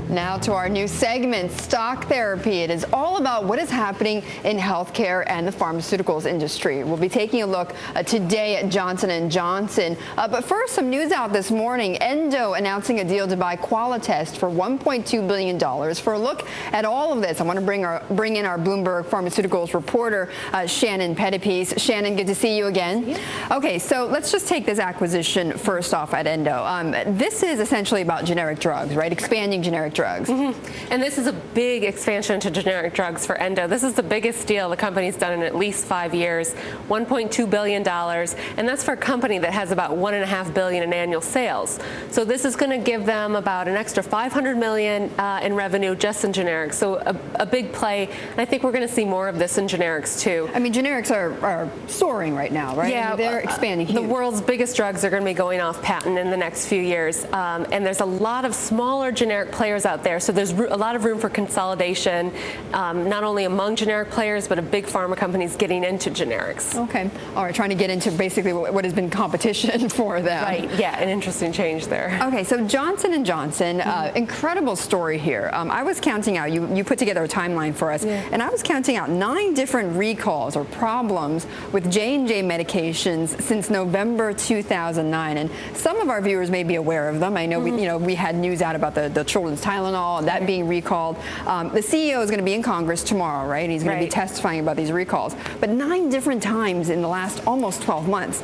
Now to our new segment, Stock Therapy. It is all about what is happening in healthcare and the pharmaceuticals industry. We'll be taking a look today at Johnson & Johnson. But first, some news out this morning. Endo announcing a deal to buy Qualitest for $1.2 billion. For a look at all of this, I want to bring in our Bloomberg Pharmaceuticals reporter, Shannon Pettypiece. Shannon, good to see you again. Yeah. Okay, so let's just take this acquisition first off at Endo. This is essentially about generic drugs, right? Expanding generic drugs. And this is a big expansion into generic drugs for Endo. This is the biggest deal the company's done in at least 5 years, $1.2 billion, and that's for a company that has about $1.5 billion in annual sales. So this is going to give them about an extra $500 million in revenue just in generics. So a big play, and I think we're going to see more of this in generics too. I mean, generics are soaring right now, right? Yeah, I mean, they're expanding huge. The world's biggest drugs are going to be going off patent in the next few years, and there's a lot of smaller generic players out there, so there's a lot of room for consolidation, not only among generic players, but of big pharma companies getting into generics. Okay. All right, trying to get into basically what has been competition for them. Right, yeah, an interesting change there. Okay, so Johnson & Johnson, incredible story here. I was counting out, you put together a timeline for us, and I was counting out 9 different recalls or problems with J&J medications since November 2009, and some of our viewers may be aware of them. I know we had news out about the children's Tylenol and that being recalled. The CEO is going to be in Congress tomorrow, right? He's going to be testifying about these recalls. But 9 different times in the last almost 12 months.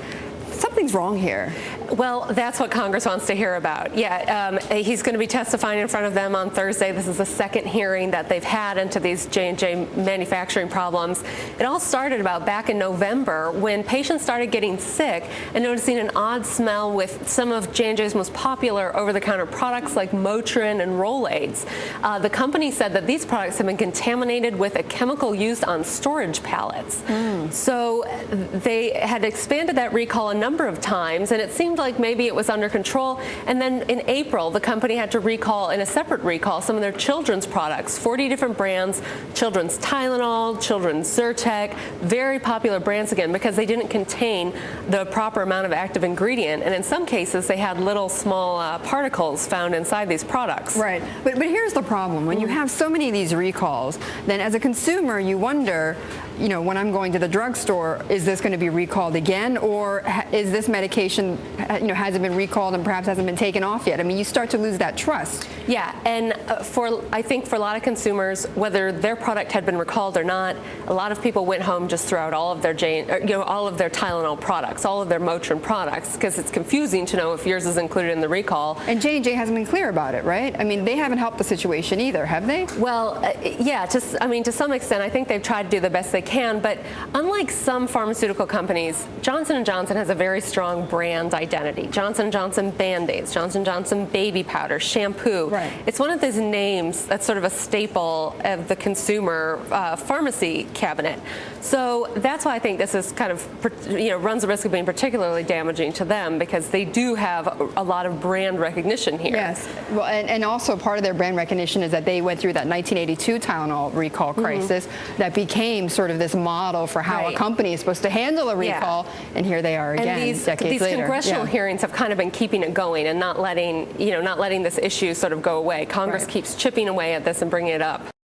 Something's wrong here. Well, that's what Congress wants to hear about. Yeah, he's going to be testifying in front of them on Thursday. This is the second hearing that they've had into these J&J manufacturing problems. It all started about back in November when patients started getting sick and noticing an odd smell with some of J&J's most popular over-the-counter products like Motrin and Rolaids. The company said that these products have been contaminated with a chemical used on storage pallets. So they had expanded that recall a number of times, and it seemed like maybe it was under control. And then in April, the company had to recall, in a separate recall, some of their children's products, 40 different brands, children's Tylenol, children's Zyrtec, very popular brands again, because they didn't contain the proper amount of active ingredient. And in some cases, they had little small particles found inside these products. Right. But here's the problem. When you have so many of these recalls, then as a consumer, you wonder, when I'm going to the drugstore, is this going to be recalled again? Or is this medication, hasn't been recalled and perhaps hasn't been taken off yet? I mean, you start to lose that trust. Yeah, and I think for a lot of consumers, whether their product had been recalled or not, a lot of people went home, just threw out all of their all of their Tylenol products, all of their Motrin products, because it's confusing to know if yours is included in the recall. And J&J hasn't been clear about it, right? I mean, they haven't helped the situation either, have they? Well, yeah, to some extent, I think they've tried to do the best they can, but unlike some pharmaceutical companies, Johnson & Johnson has a very strong brand identity. Johnson & Johnson Band-Aids, Johnson & Johnson baby powder, shampoo. Right. It's one of those names that's sort of a staple of the consumer pharmacy cabinet. So that's why I think this is kind of, runs the risk of being particularly damaging to them, because they do have a lot of brand recognition here. Yes. Well, and also part of their brand recognition is that they went through that 1982 Tylenol recall crisis that became sort of this model for how a company is supposed to handle a recall, and here they are again, and decades later. These congressional hearings have kind of been keeping it going and not letting this issue sort of go away. Congress keeps chipping away at this and bringing it up.